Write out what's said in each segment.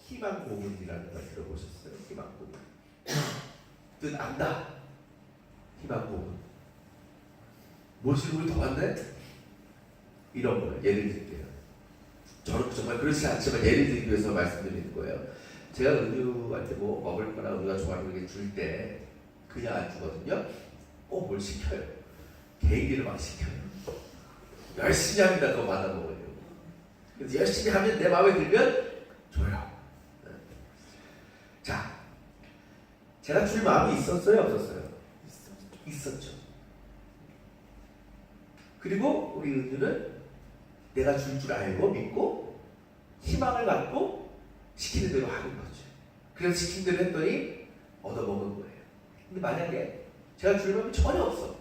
희망 고문이라는 걸 들어보셨어요? 희망 고문. 뜻 안다. 희망 고문. 무엇이 더 많네? 이런 거예요. 예를 들게요. 저는 정말 그렇지 않지만 예를 들기 위해서 말씀드리는 거예요. 제가 은유한테 뭐 먹을 거나 우리가 좋아하는 게 줄 때 그냥 안 주거든요. 꼭 뭘 시켜요. 개인기를 막 시켜요. 열심히 합니다. 그거 받아 먹으려고. 그래서 열심히 하면 내 마음에 들면 줘요. 자, 제가 줄 마음이 있었어요? 없었어요? 있었죠. 그리고 우리 은유는 내가 줄 알고 믿고 희망을 갖고 시키는 대로 하는 거죠. 그래서 시킨 대로 했더니 얻어먹은 거예요. 근데 만약에 제가 줄 마음이 전혀 없어.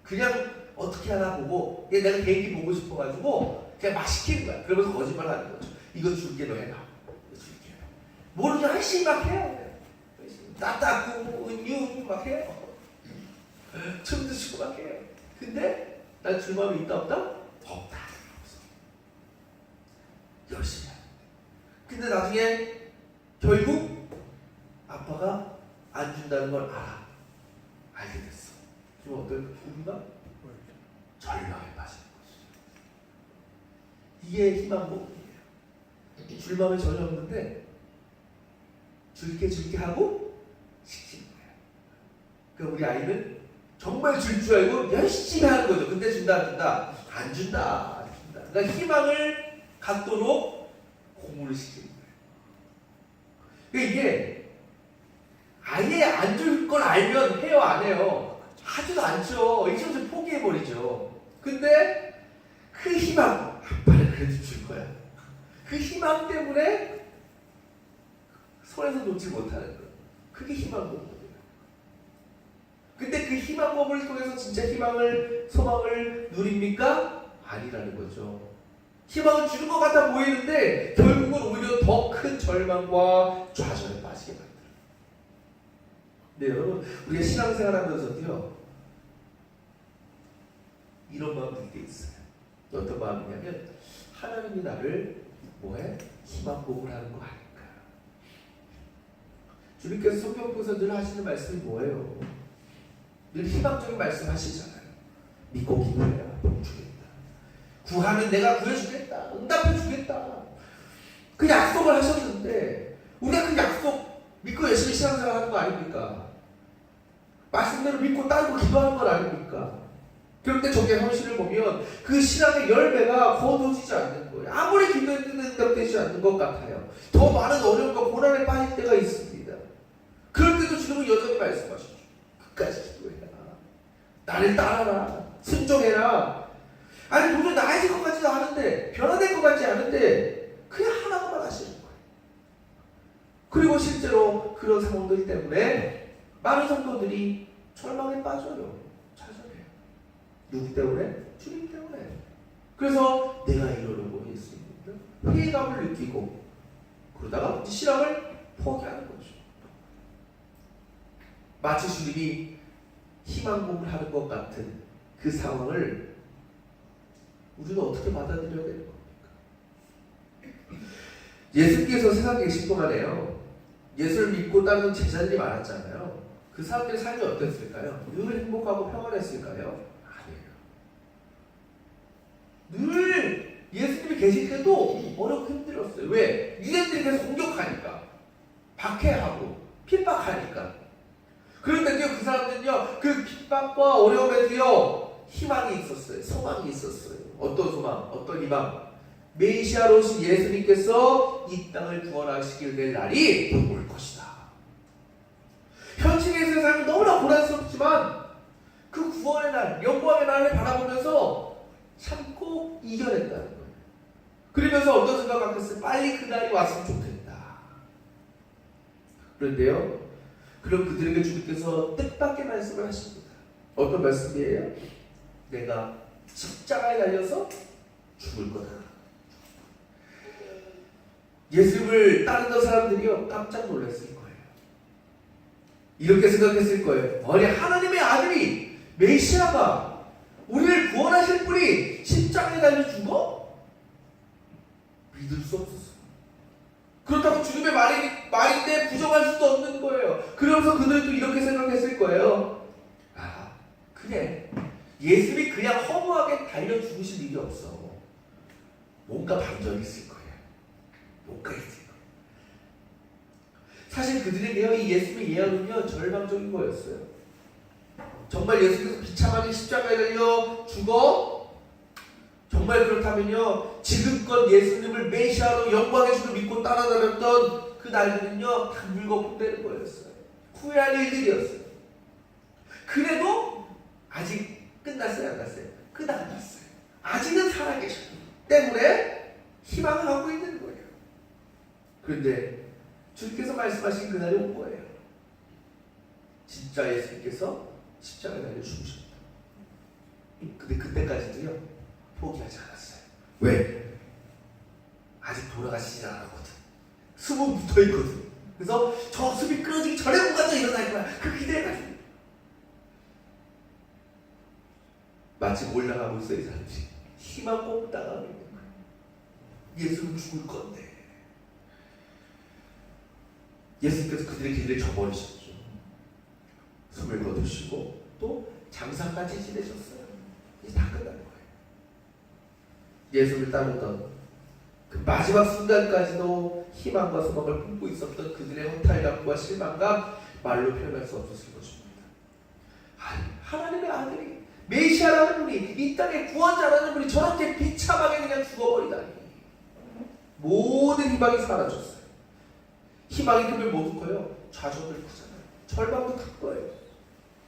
그냥 어떻게 하나 보고 내가 개인기 보고 싶어가지고 그냥 막 시키는 거야. 그러면서 거짓말 하는 거죠. 이거 줄게 너 해라. 이거 줄게. 모르게 열심히 막 해요. 나 닦고 은유 막 해요. 춤도 추고 막 해요. 근데 난 줄 마음이 있다 없다? 없다. 열심히 하는데. 근데 나중에 결국 아빠가 안 준다는 걸 알게 됐어. 그럼 어떨까? 우리가 절망에 빠지는 거죠. 이게 희망복이에요. 줄 마음이 전혀 없는데 줄게 하고 시키는 거예요. 그러니까 우리 아이는 정말 줄 줄 알고 열심히 하는 거죠. 근데 준다? 안 준다. 그러니까 희망을 갖도록 공부를 시키는 거예요. 그러니까 이게 아예 안 줄 걸 알면 해요, 안 해요? 하지도 않죠. 이제부터 포기해버리죠. 근데 그 희망, 아빠는 그래도 줄 거야. 그 희망 때문에 손에서 놓지 못하는 거예요. 그게 희망복이에요. 근데 그 희망복을 통해서 진짜 희망을, 소망을 누립니까? 아니라는 거죠. 희망을 주는 것 같아 보이는데 결국은 오히려 더 큰 절망과 좌절에 빠지게 만들어요. 네, 여러분, 우리가 신앙생활 하면서도요, 이런 마음 들 때 있어요. 어떤 마음이냐면, 하나님이 나를 뭐해? 희망복을 하는 거 아닐까. 주님께서 성경에서 늘 하시는 말씀이 뭐예요? 늘 희망적인 말씀 하시잖아요. 믿고 기도해라. 복 주겠다. 구하면 내가 구해주겠다. 응답해주겠다. 그 약속을 하셨는데 우리가 그 약속 믿고 열심히 신앙생활 하는 거 아닙니까? 말씀대로 믿고 따르고 기도하는 건 아닙니까? 그런데 저게 현실을 보면 그 신앙의 열매가 거둬지지 않는 거예요. 아무리 기도했는데 응답되지 않는 것 같아요. 더 많은 어려움과 고난에 빠질 때가 있습니다. 그럴 때도 주님은 여전히 말씀하시죠. 끝까지 기도해라. 나를 따라라. 순종해라. 아니 도저히 나아질 것 같지도 않은데, 변화될 것 같지 않은데 그냥 하나만 하시는 거예요. 그리고 실제로 그런 상황들 때문에 많은 성도들이 절망에 빠져요. 좌절해요. 누구 때문에? 주님 때문에. 그래서 내가 이러려고 했습니다. 회의감을 느끼고 그러다가 신앙을 포기하는 거죠. 마치 주님이 희망복을 하는 것 같은 그 상황을 우리는 어떻게 받아들여야 되는 겁니까? 예수께서 세상에 계신 동안에요, 예수를 믿고 따르는 제자들이 많았잖아요. 그 사람들의 삶이 어땠을까요? 늘 행복하고 평안했을까요? 아니에요. 늘 예수님이 계실 때도 어렵고 힘들었어요. 왜? 유대인들이 계속 공격하니까, 박해하고 핍박하니까. 그런데요, 그 사람들은요, 그 핍박과 어려움에도요, 희망이 있었어요. 소망이 있었어요. 어떤 소망? 어떤 희망? 메시아로 오신 예수님께서 이 땅을 구원하시길 될 날이 올 것이다. 현실의 세상은 너무나 고난스럽지만 그 구원의 날, 영광의 날을 바라보면서 참고 이겨냈다는 거예요. 그러면서 어떤 생각을 갖겠어요? 빨리 그 날이 왔으면 좋겠다. 그런데요, 그럼 그들에게 주님께서 뜻밖의 말씀을 하십니다. 어떤 말씀이에요? 내가 십자가에 달려서 죽을 거다. 예수님을 따르던 사람들이요, 깜짝 놀랐을 거예요. 이렇게 생각했을 거예요. 아니, 하나님의 아들이, 메시아가, 우리를 구원하실 분이 십자가에 달려 죽어? 믿을 수 없었어요. 그렇다고 주님의 말인데 부정할 수도 없는 거예요. 그러면서 그들도 이렇게 생각했을 거예요. 아, 그래. 예수님이 그냥 허무하게 달려 죽으실 일이 없어. 뭔가 반전이 있을 거예요. 뭔가 있을 거예요. 사실 그들에게요, 이 예수님의 예언은요, 절망적인 거였어요. 정말 예수께서 비참하게 십자가에 달려 죽어? 정말 그렇다면요, 지금껏 예수님을 메시아로 영광의 주를 믿고 따라다녔던 그 날들은요, 다 물거품되는 거였어요. 후회할 일들이었어요. 그래도 아직 끝났어요, 안 났어요? 끝났어요. 아직은 살아계셨기 때문에 희망을 갖고 있는 거예요. 그런데 주님께서 말씀하신 그날이 온 거예요. 진짜 예수님께서 십자가에 달려 죽으셨다. 근데 그때까지도요, 포기하지 않았어요. 왜? 아직 돌아가시지 않았거든. 숨은 붙어있거든. 그래서 저 숨이 끊어지기 전에 뭔가 또 일어날 거야. 그 기대가지고 마치 몰락하고 있어요. 이 사람들이 희망 꼭 나가고 있는 거예요. 예수는 죽을 건데. 예수님께서 그들의 길을 저버리셨죠. 숨을 거두시고 또 장사까지 지내셨어요. 이제 다 끝난 거예요. 예수를 따르던 그 마지막 순간까지도 희망과 소망을 품고 있었던 그들의 허탈감과 실망감 말로 표현할 수 없었을 것입니다. 하나님의 아들이, 메시아라는 분이, 이 땅의 구원자라는 분이 저렇게 비참하게 그냥 죽어버리다니. 모든 희망이 사라졌어요. 희망이 크면 뭐도 커요? 좌절을 크잖아요. 절망도 클 거예요.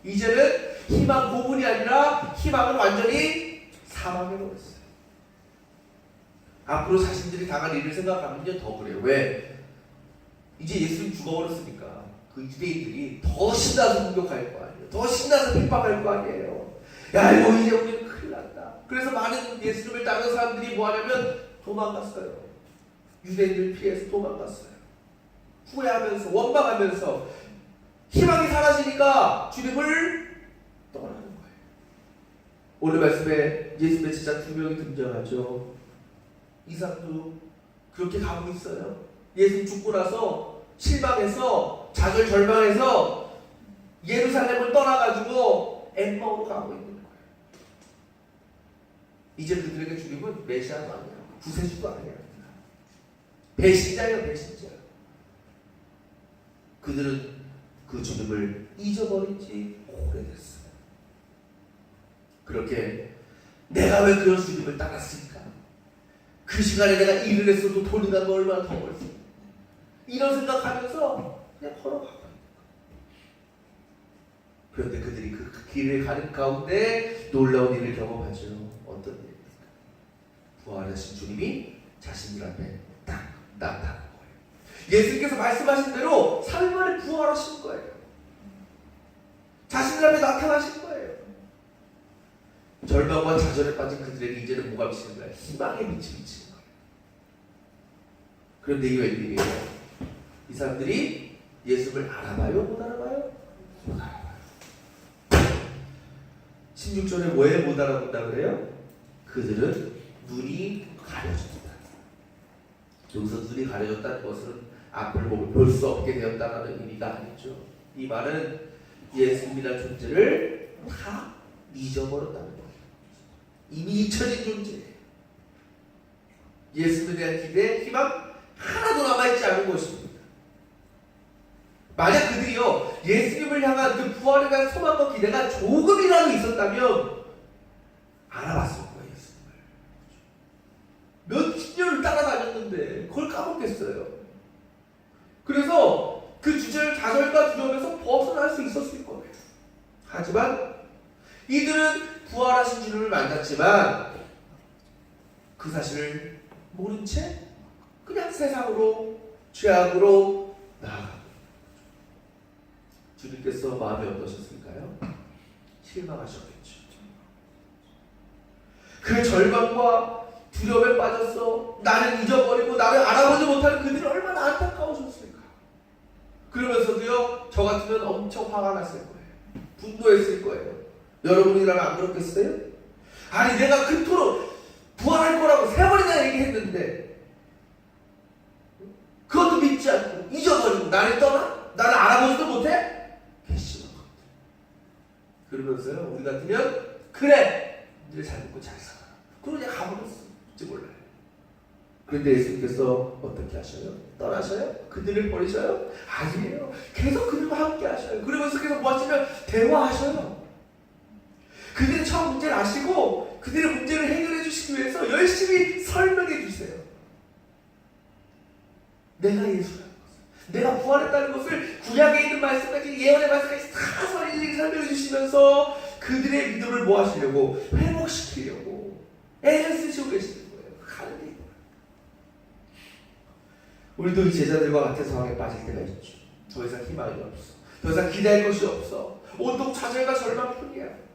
이제는 희망 고문이 아니라 희망은 완전히 사망해버렸어요. 앞으로 자신들이 당할 일을 생각하면요, 더 그래요. 왜? 이제 예수님 죽어버렸으니까 그 유대인들이 더 신나서 공격할 거 아니에요. 더 신나서 핍박할 거 아니에요. 야, 이거 이제 우리는 큰일 났다. 그래서 많은 예수님을 따르는 사람들이 뭐 하냐면 도망갔어요. 유대인들 피해서 도망갔어요. 후회하면서, 원망하면서, 희망이 사라지니까 주님을 떠나는 거예요. 오늘 말씀에 예수님의 제자 2명이 등장하죠. 이 사람도 그렇게 가고 있어요. 예수님 죽고 나서 실망해서, 좌절 절망해서 예루살렘을 떠나가지고 엠마오로 가고 있는 거예요. 이제 그들에게 주님은 메시아가 아니야. 구세주가 아니야. 배신자예요, 배신자. 그들은 그 주님을 잊어버린 지 오래됐어요. 그렇게 내가 왜 그런 주님을 따랐을까? 그 시간에 내가 일을 했어도 돈이 나면 얼마나 더 벌 수 있을까? 이런 생각하면서 그냥 걸어가고 있는 거예요. 그런데 그들이 그 길을 가는 가운데 놀라운 일을 경험하죠. 어떤 일입니까? 부활하신 주님이 자신들 앞에 딱 나타나는 거예요. 예수님께서 말씀하신 대로 3일 만에 부활하신 거예요. 자신들 앞에 나타나신 거예요. 절망과 좌절에 빠진 그들에게 이제는 뭐가 미치는 거예요? 희망의 빛이 비치는 거예요. 그런데 이 웬일이에요? 이 사람들이 예수를 알아봐요? 못 알아봐요? 못 알아봐요. 16절에 왜 못 알아본다 그래요? 그들은 눈이 가려졌다. 여기서 눈이 가려졌다는 것은 앞을 보고 볼 수 없게 되었다는 의미가 아니죠. 이 말은 예수님이라는 존재를 다 잊어버렸다는 거예요. 이미 잊혀진 존재예요. 예수님에 대한 기대, 희망 하나도 남아있지 않은 것입니다. 만약 그들이요, 예수님을 향한 그 부활에 대한 소망과 기대가 조금이라도 있었다면 알아봤을 거예요. 몇십 년을 따라다녔는데 그걸 까먹겠어요. 그래서 그 좌절과 두려움에서 벗어날 수 있었을 거예요. 하지만 이들은 부활하신 주님을 만났지만 그 사실을 모른 채 그냥 세상으로, 죄악으로 나아가고, 주님께서 마음이 어떠셨을까요? 실망하셨겠죠. 그 절망과 두려움에 빠졌어. 나를 잊어버리고 나를 알아보지 못하는 그들이 얼마나 안타까우셨을까. 그러면서도요, 저 같으면 엄청 화가 났을 거예요. 분노했을 거예요. 여러분이라면 안 그렇겠어요? 아니, 내가 그토록 부활할 거라고 3번이나 얘기했는데 그것도 믿지 않고 잊어버리고 나를 떠나? 나를 알아보지도 못해? 괘씸한 것들. 그러면서요 우리 같으면 그래 니들 잘 먹고 잘 살아. 그러고 그냥 가버렸을지 몰라요. 그런데 예수님께서 어떻게 하셔요? 떠나셔요? 그들을 버리셔요? 아니에요. 계속 그들과 함께 하셔요. 그러면서 계속 뭐 하시면 대화하셔요. 그들의 처음 문제를 아시고 그들의 문제를 해결해 주시기 위해서 열심히 설명해 주세요. 내가 예수라는 것을, 내가 부활했다는 것을 구약에 있는 말씀까지 예언의 말씀까지 다 일일이 설명해 주시면서 그들의 믿음을 뭐 하시려고? 회복시키려고 애를 쓰시고 계시는 거예요. 가는 게 이거예요. 우리도 이 제자들과 같은 상황에 빠질 때가 있죠. 더 이상 희망이 없어. 더 이상 기대할 것이 없어. 온통 좌절과 절망뿐이야.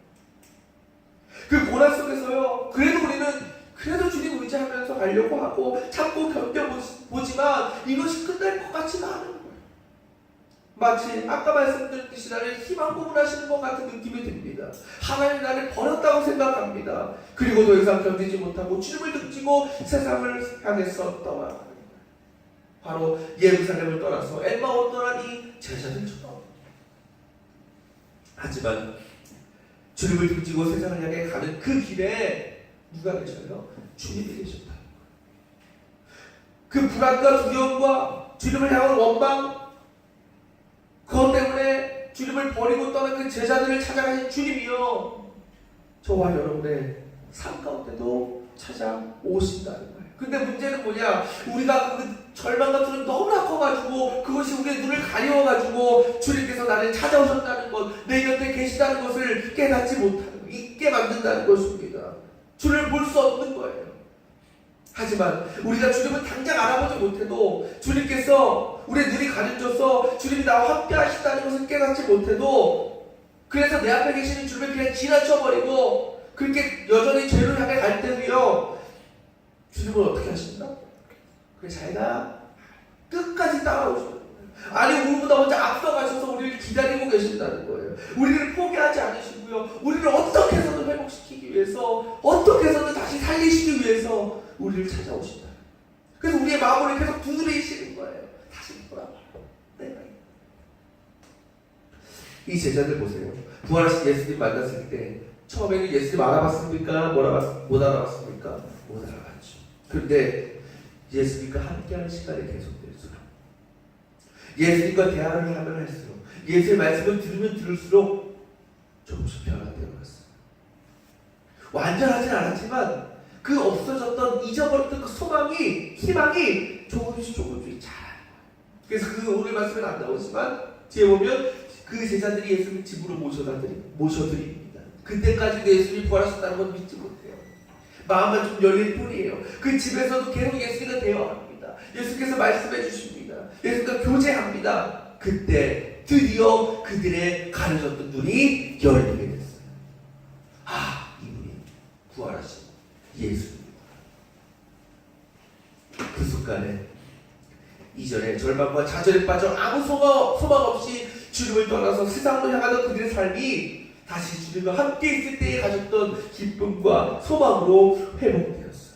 그 고난 속에서요. 그래도 우리는 그래도 주님 의지하면서 가려고 하고 참고 견뎌보지만 이것이 끝날 것 같지가 않은 거예요. 마치 아까 말씀드렸듯이 나를 희망 고문하시는 것 같은 느낌이 듭니다. 하나님이 나를 버렸다고 생각합니다. 그리고 더 이상 견디지 못하고 주님을 등지고 세상을 향해서 떠나가는 거예요. 바로 예루살렘을 떠나서 엠마오를 떠난 이 제자들처럼. 하지만 주님을 등지고 세상을 향해 가는 그 길에 누가 계셔요? 주님이 계셨다는 거예요. 그 불안과 두려움과 주님을 향한 원망, 그것 때문에 주님을 버리고 떠난 그 제자들을 찾아가신 주님이요, 저와 여러분의 삶 가운데도 찾아오신다는 거예요. 근데 문제는 뭐냐? 우리가 그 절망과 두려움이 너무나 커가지고 그것이 우리의 눈을 가려워가지고 주님께서 나를 찾아오셨다는 것, 내 곁에 계시다는 것을 깨닫지 못하는, 잊게 만든다는 것입니다. 주님을 볼 수 없는 거예요. 하지만 우리가 주님을 당장 알아보지 못해도, 주님께서 우리의 눈이 가려져서 주님이 나와 함께 하신다는 것을 깨닫지 못해도, 그래서 내 앞에 계시는 주님을 그냥 지나쳐버리고 그렇게 여전히 죄를 향해 갈 때도요, 주님은 어떻게 하신다? 그래 자기가 끝까지 따라오시는 거예요. 아니 우리보다 먼저 앞서가셔서 우리를 기다리고 계신다는 거예요. 우리를 포기하지 않으시고요, 우리를 어떻게 해서든 회복시키기 위해서, 어떻게 해서든 다시 살리시기 위해서 우리를 찾아오신다. 그래서 우리의 마음을 계속 두드리시는 거예요. 다시 돌아와요. 내가 이 제자들 보세요. 부활하신 예수님 만났을 때 처음에는 예수님 알아봤습니까? 못 알아봤습니까? 못 알아봤죠. 그런데 예수님과 함께하는 시간이 계속될수록, 예수님과 대화를 하면 할수록, 예수의 말씀을 들으면 들을수록 조금씩 변화되어 갔어요. 완전하진 않았지만 그 없어졌던, 잊어버렸던 그 소망이, 희망이 조금씩 자라는 거예요. 그래서 그 오늘 말씀은 안 나오지만 뒤에 보면 그 제자들이 예수님 집으로 모셔드립니다. 그때까지도 예수님이 부활하셨다는 건 믿지 못해요. 마음만 좀 열릴 뿐이에요. 그 집에서도 계속 예수님과 대화합니다. 예수께서 말씀해 주십니다. 예수님과 교제합니다. 그때 드디어 그들의 가려졌던 눈이 열리게 됐어요. 아, 이분이 부활하신 예수님이구나. 그 순간에 이전에 절망과 좌절에 빠져 아무 소망 없이 주님을 떠나서 세상으로 향하던 그들의 삶이 다시 주님과 함께 있을 때에 가졌던 기쁨과 소망으로 회복되었어요.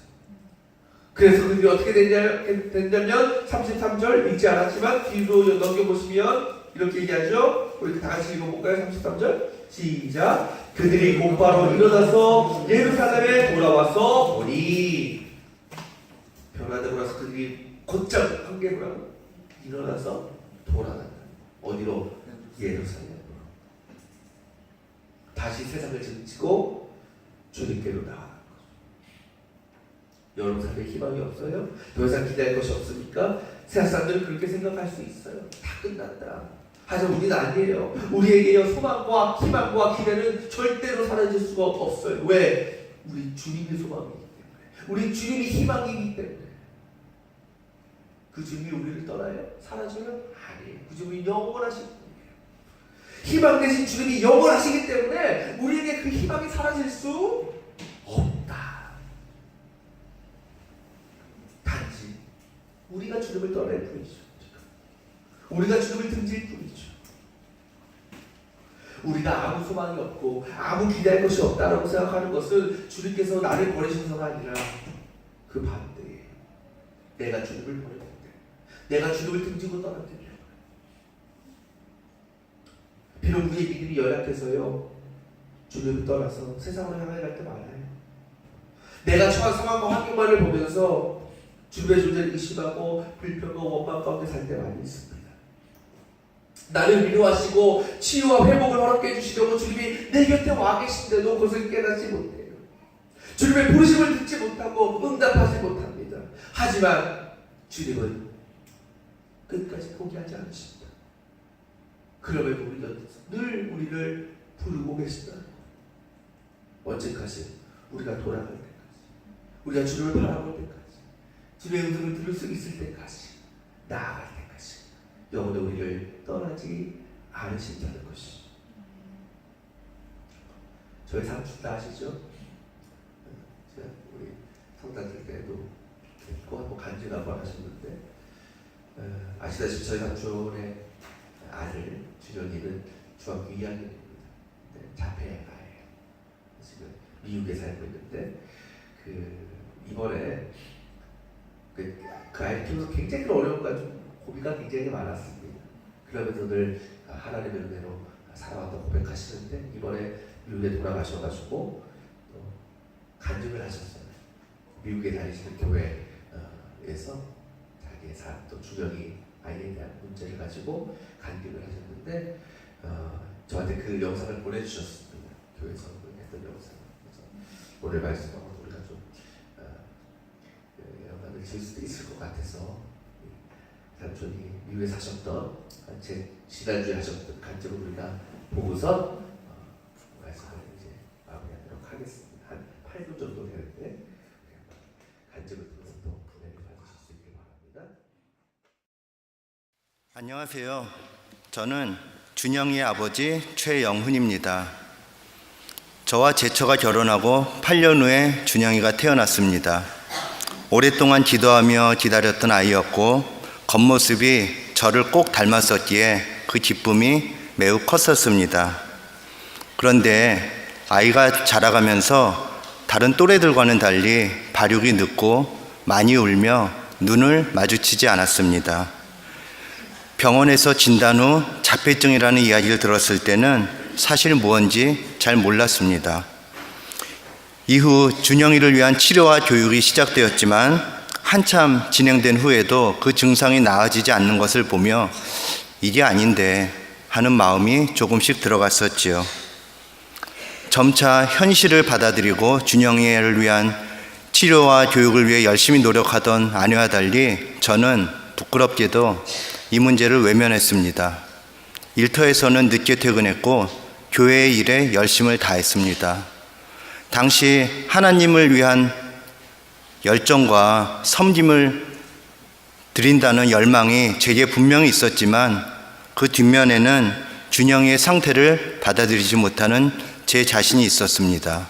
그래서 그들이 어떻게 됐냐면 33절 읽지 않았지만 뒤로 넘겨보시면 이렇게 얘기하죠. 우리 다 같이 읽어볼까요? 33절 시작. 그들이 곧바로 일어나서 예루살렘에 돌아와서 보니, 변화되고 나서 그들이 곧장 한계로 일어나서 돌아간다. 어디로? 예루살렘으로. 다시 세상을 등지고 주님께로 나아가는 거죠. 여러분 삶에 희망이 없어요? 더 이상 기대할 것이 없습니까? 세상 사람들은 그렇게 생각할 수 있어요. 다 끝났다. 하지만 우리는 아니에요. 우리에게요, 소망과 희망과 기대는 절대로 사라질 수가 없어요. 왜? 우리 주님이 소망이기 때문에, 우리 주님이 희망이기 때문에. 그 주님이 우리를 떠나요? 사라져요? 아니에요. 그 주님이 영원하신 분이에요. 희망 대신 주님이 영원하시기 때문에 우리에게 그 희망이 사라질 수 없다. 단지 우리가 주님을 떠날 뿐이죠. 우리가 주님을 등질 뿐이죠. 우리가 아무 소망이 없고 아무 기대할 것이 없다라고 생각하는 것은 주님께서 나를 버리셔서가 아니라 그 반대예요. 내가 주님을 버렸기 때문에, 내가 주님을 등지고 떠났기 때문에. 비록 우리의 믿음이 연약해서요, 주님을 떠나서 세상으로 향해 갈 때 많아요. 내가 처한 상황과 환경만을 보면서 주님의 존재를 의심하고 불평과 원망 가운데 살 때 많이 있습니다. 나를 위로하시고 치유와 회복을 허락해 주시려고 주님이 내 곁에 와 계신데도 그것을 깨닫지 못해요. 주님의 부르심을 듣지 못하고 응답하지 못합니다. 하지만 주님은 끝까지 포기하지 않으십니다. 그럼에도 우리 곁에서 늘 우리를 부르고 계신다. 언제까지? 우리가 돌아갈 때까지, 우리가 주님을 바라볼 때까지, 주님의 음성을 들을 수 있을 때까지, 나아갈 때까지 영원히 우리를 떠나지 않으신다는 것이. 저희 삼촌 다 아시죠? 제가 우리 성단들 때도 꼭 한번 간증 한번 하셨는데, 아시다시피 저희 삼촌의 아들 준영이는 중학교 2학년입니다. 자폐아예요. 지금 미국에 살고 있는데 이번에 그 아이를 키워서 굉장히 어려운 고비가 굉장히 많았습니다. 그러면서 늘 하나님의 은혜로 살아왔다고 고백하시는데, 이번에 미국에 돌아가셔가지고 또 간증을 하셨어요. 미국에 다니시는 교회에서 자기의 삶, 또 준영이 아이에 대한 문제를 가지고 간증을 하셨는데, 저한테 그 영상을 보내주셨습니다. 교회에서 했던 영상을. 그래서 오늘 말씀하고 우리가 좀 영향을 줄 수도 있을 것 같아서, 삼촌이 미국에 사셨던 제 지난주에 하셨던 간증을 우리가 보고서 말씀을 이제 마무리하도록 하겠습니다. 한 8분 정도 되는데 간증을 들어서 또 은혜를 받으실 수 있길 바랍니다. 안녕하세요. 저는 준영이의 아버지 최영훈입니다. 저와 제처가 결혼하고 8년 후에 준영이가 태어났습니다. 오랫동안 기도하며 기다렸던 아이였고 겉모습이 저를 꼭 닮았었기에 그 기쁨이 매우 컸었습니다. 그런데 아이가 자라가면서 다른 또래들과는 달리 발육이 늦고 많이 울며 눈을 마주치지 않았습니다. 병원에서 진단 후 자폐증이라는 이야기를 들었을 때는 사실 무언지 잘 몰랐습니다. 이후 준영이를 위한 치료와 교육이 시작되었지만 한참 진행된 후에도 그 증상이 나아지지 않는 것을 보며 이게 아닌데 하는 마음이 조금씩 들어갔었지요. 점차 현실을 받아들이고 준영이를 위한 치료와 교육을 위해 열심히 노력하던 아내와 달리 저는 부끄럽게도 이 문제를 외면했습니다. 일터에서는 늦게 퇴근했고 교회의 일에 열심을 다했습니다. 당시 하나님을 위한 열정과 섬김을 드린다는 열망이 제게 분명히 있었지만 그 뒷면에는 준영이의 상태를 받아들이지 못하는 제 자신이 있었습니다.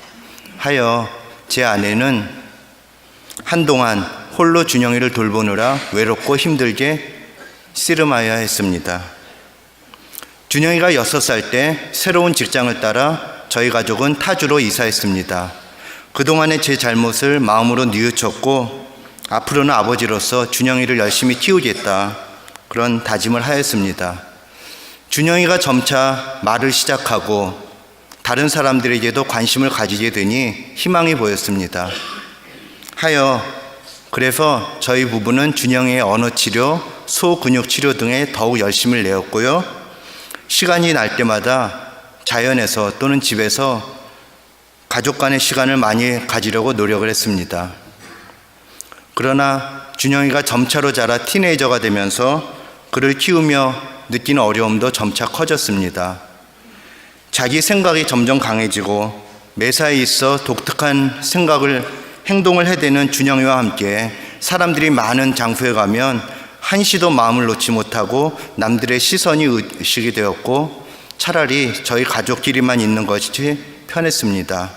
하여 제 아내는 한동안 홀로 준영이를 돌보느라 외롭고 힘들게 씨름하여야 했습니다. 준영이가 6살 때 새로운 직장을 따라 저희 가족은 타주로 이사했습니다. 그동안의 제 잘못을 마음으로 뉘우쳤고 앞으로는 아버지로서 준영이를 열심히 키우겠다, 그런 다짐을 하였습니다. 준영이가 점차 말을 시작하고 다른 사람들에게도 관심을 가지게 되니 희망이 보였습니다. 그래서 저희 부부는 준영이의 언어치료, 소근육치료 등에 더욱 열심을 내었고요. 시간이 날 때마다 자연에서 또는 집에서 가족 간의 시간을 많이 가지려고 노력을 했습니다. 그러나 준영이가 점차로 자라 티네이저가 되면서 그를 키우며 느끼는 어려움도 점차 커졌습니다. 자기 생각이 점점 강해지고 매사에 있어 독특한 행동을 해대는 준영이와 함께 사람들이 많은 장소에 가면 한시도 마음을 놓지 못하고 남들의 시선이 의식이 되었고 차라리 저희 가족끼리만 있는 것이 편했습니다.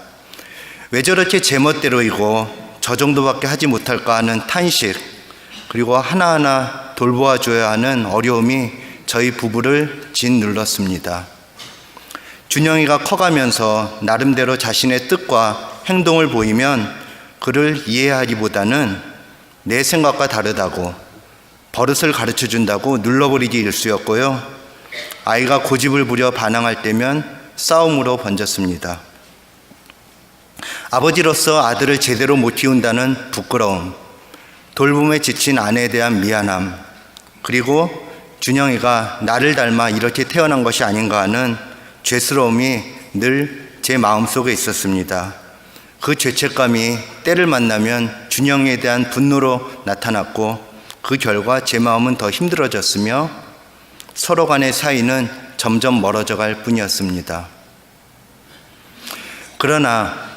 왜 저렇게 제멋대로이고 저 정도밖에 하지 못할까 하는 탄식, 그리고 하나하나 돌보아줘야 하는 어려움이 저희 부부를 짓눌렀습니다. 준영이가 커가면서 나름대로 자신의 뜻과 행동을 보이면 그를 이해하기보다는 내 생각과 다르다고, 버릇을 가르쳐 준다고 눌러버리기 일쑤였고요. 아이가 고집을 부려 반항할 때면 싸움으로 번졌습니다. 아버지로서 아들을 제대로 못 키운다는 부끄러움, 돌봄에 지친 아내에 대한 미안함, 그리고 준영이가 나를 닮아 이렇게 태어난 것이 아닌가 하는 죄스러움이 늘 제 마음속에 있었습니다. 그 죄책감이 때를 만나면 준영이에 대한 분노로 나타났고 그 결과 제 마음은 더 힘들어졌으며 서로 간의 사이는 점점 멀어져 갈 뿐이었습니다. 그러나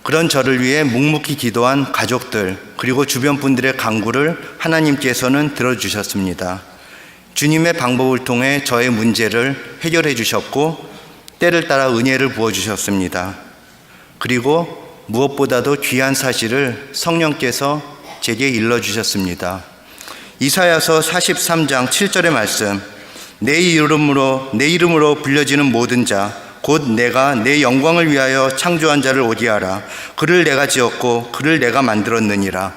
그런 저를 위해 묵묵히 기도한 가족들 그리고 주변 분들의 간구를 하나님께서는 들어주셨습니다. 주님의 방법을 통해 저의 문제를 해결해 주셨고 때를 따라 은혜를 부어주셨습니다. 그리고 무엇보다도 귀한 사실을 성령께서 제게 일러주셨습니다. 이사야서 43장 7절의 말씀, 내 이름으로 불려지는 모든 자 곧 내가 내 영광을 위하여 창조한 자를 오디하라. 그를 내가 지었고 그를 내가 만들었느니라.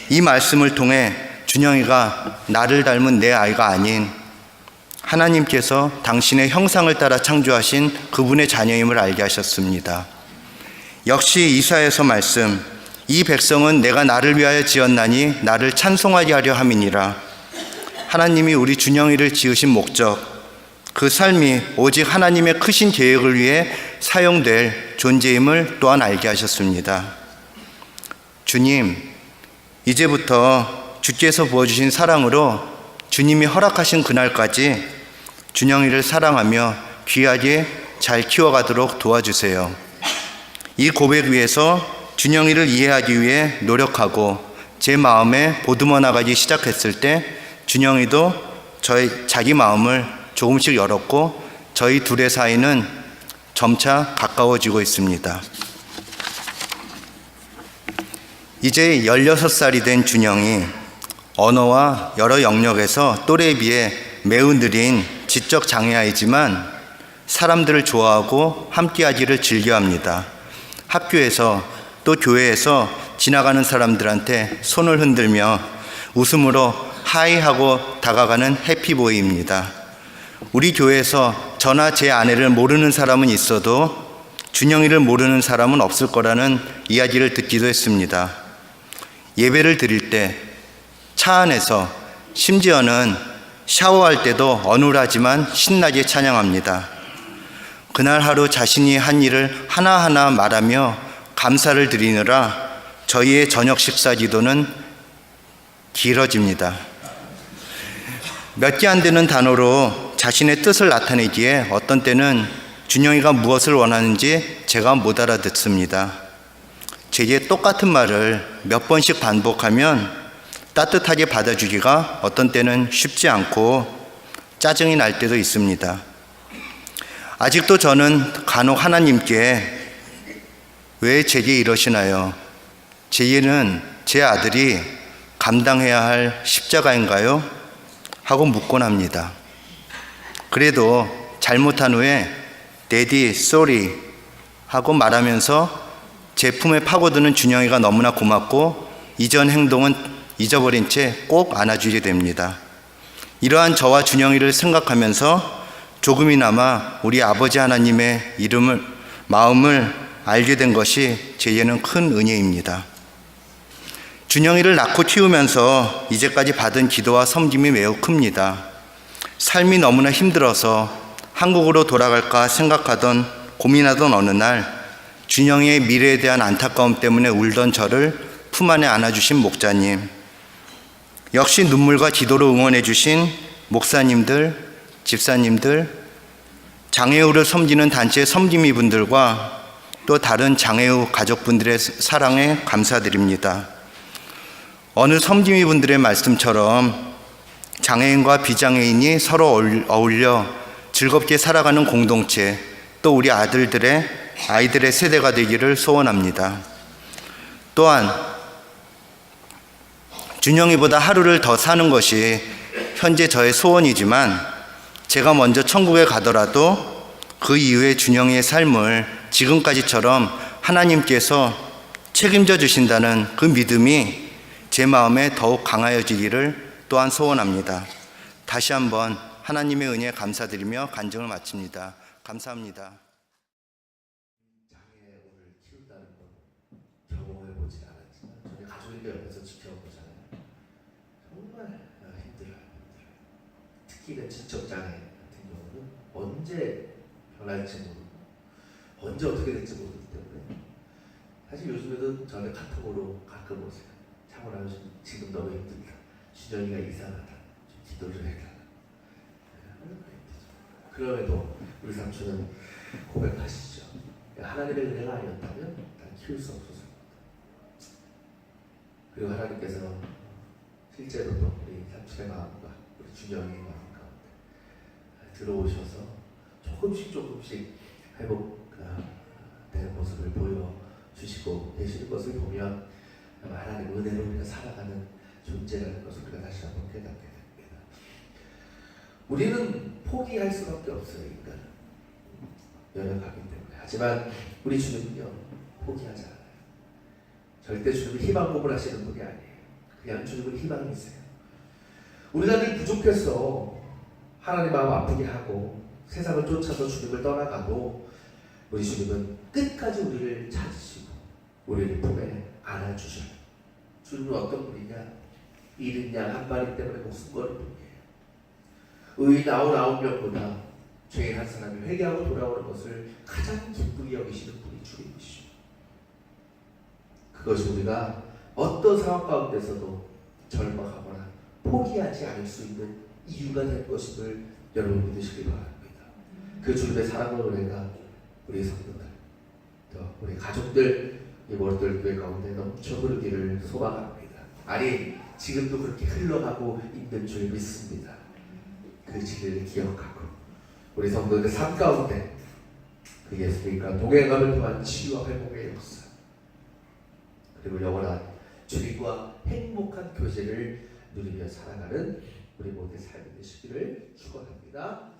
이 말씀을 통해 준영이가 나를 닮은 내 아이가 아닌 하나님께서 당신의 형상을 따라 창조하신 그분의 자녀임을 알게 하셨습니다. 역시 이사야서 말씀, 이 백성은 내가 나를 위하여 지었나니 나를 찬송하게 하려 함이니라. 하나님이 우리 준영이를 지으신 목적, 그 삶이 오직 하나님의 크신 계획을 위해 사용될 존재임을 또한 알게 하셨습니다. 주님, 이제부터 주께서 부어주신 사랑으로 주님이 허락하신 그날까지 준영이를 사랑하며 귀하게 잘 키워가도록 도와주세요. 이 고백 위에서 준영이를 이해하기 위해 노력하고 제 마음에 보듬어 나가기 시작했을 때 준영이도 자기 마음을 조금씩 열었고 저희 둘의 사이는 점차 가까워지고 있습니다. 이제 16살이 된 준영이 언어와 여러 영역에서 또래에 비해 매우 느린 지적 장애아이지만 사람들을 좋아하고 함께하기를 즐겨합니다. 학교에서 또 교회에서 지나가는 사람들한테 손을 흔들며 웃음으로 하이하고 다가가는 해피보이입니다. 우리 교회에서 저나 제 아내를 모르는 사람은 있어도 준영이를 모르는 사람은 없을 거라는 이야기를 듣기도 했습니다. 예배를 드릴 때, 차 안에서, 심지어는 샤워할 때도 어눌하지만 신나게 찬양합니다. 그날 하루 자신이 한 일을 하나하나 말하며 감사를 드리느라 저희의 저녁 식사 기도는 길어집니다. 몇 개 안 되는 단어로 자신의 뜻을 나타내기에 어떤 때는 준영이가 무엇을 원하는지 제가 못 알아듣습니다. 제게 똑같은 말을 몇 번씩 반복하면 따뜻하게 받아주기가 어떤 때는 쉽지 않고 짜증이 날 때도 있습니다. 아직도 저는 간혹 하나님께 왜 제게 이러시나요? 제 일은 제 아들이 감당해야 할 십자가인가요? 하고 묻곤 합니다. 그래도 잘못한 후에 Daddy, sorry 하고 말하면서 제 품에 파고드는 준영이가 너무나 고맙고 이전 행동은 잊어버린 채 꼭 안아주게 됩니다. 이러한 저와 준영이를 생각하면서 조금이나마 우리 아버지 하나님의 마음을 알게 된 것이 제게는 큰 은혜입니다. 준영이를 낳고 키우면서 이제까지 받은 기도와 섬김이 매우 큽니다. 삶이 너무나 힘들어서 한국으로 돌아갈까 고민하던 어느 날 준영이의 미래에 대한 안타까움 때문에 울던 저를 품 안에 안아주신 목자님, 역시 눈물과 기도로 응원해 주신 목사님들, 집사님들, 장애우를 섬기는 단체 섬김이분들과 또 다른 장애우 가족분들의 사랑에 감사드립니다. 어느 섬김이분들의 말씀처럼 장애인과 비장애인이 서로 어울려 즐겁게 살아가는 공동체, 또 우리 아이들의 세대가 되기를 소원합니다. 또한 준영이보다 하루를 더 사는 것이 현재 저의 소원이지만 제가 먼저 천국에 가더라도 그 이후에 준영이의 삶을 지금까지처럼 하나님께서 책임져 주신다는 그 믿음이 제 마음에 더욱 강하여지기를 또한 소원합니다. 다시 한번 하나님의 은혜에 감사드리며 간증을 마칩니다. 감사합니다. 장애를 키운다는 건 경험해보진 않았지만 저희 가족인데 옆에서 지켜보잖아요. 정말 힘들어요. 특히 내적 장애 같은 경우는 언제 변할지 모르고 언제 어떻게 될지 모르기 때문에 사실 요즘에도 저한테 카톡으로 가끔 오세요. 창원아 지금 너무 힘들다. 준영이가 이상하다. 좀 기도를 해달라. 그럼에도 우리 삼촌은 고백하시죠. 하나님의 은혜가 아니었다면 난 키울 수 없었습니다. 그리고 하나님께서는 실제로도 우리 삼촌의 마음과 우리 준영이의 마음 가운데 들어오셔서 조금씩 회복된 모습을 보여주시고 계시는 것을 보면 하나님의 은혜로 우리가 살아가는 존재라는 것을 우리가 다시 한번 깨닫게 됩니다. 우리는 포기할 수밖에 없어요. 인간은 연약하기 때문에. 하지만 우리 주님은요 포기하지 않아요. 절대 주님은 희망 고문하시는 분이 아니에요. 그냥 주님은 희망이 있어요. 우리가 늘 부족해서 하나님 마음 아프게 하고 세상을 쫓아서 주님을 떠나가도 우리 주님은 끝까지 우리를 찾으시고 우리를 품에 안아주셔요. 주님은 어떤 분이냐? 잃은 양 한 마리 때문에 목숨 거는 분이에요. 의인 99명보다 죄인 한 사람이 회개하고 돌아오는 것을 가장 기쁘게 여기시는 분이 주님이시죠. 그것이 우리가 어떤 상황 가운데서도 절망하거나 포기하지 않을 수 있는 이유가 될 것임을 여러분 믿으시기 바랍니다. 그 주님의 사랑과 은혜가 우리 성도들, 또 우리 가족들, 이 월들 교회 가운데 넘쳐 흐르기를 소망합니다. 아니 지금도 그렇게 흘러가고 있는 줄 믿습니다. 그 진리를 기억하고 우리 성도들 삶 가운데 그 예수님과 동행함을 통한 치유와 회복의 역사, 그리고 영원한 주님과 행복한 교제를 누리며 살아가는 우리 모두의 삶이 되시기를 축원합니다.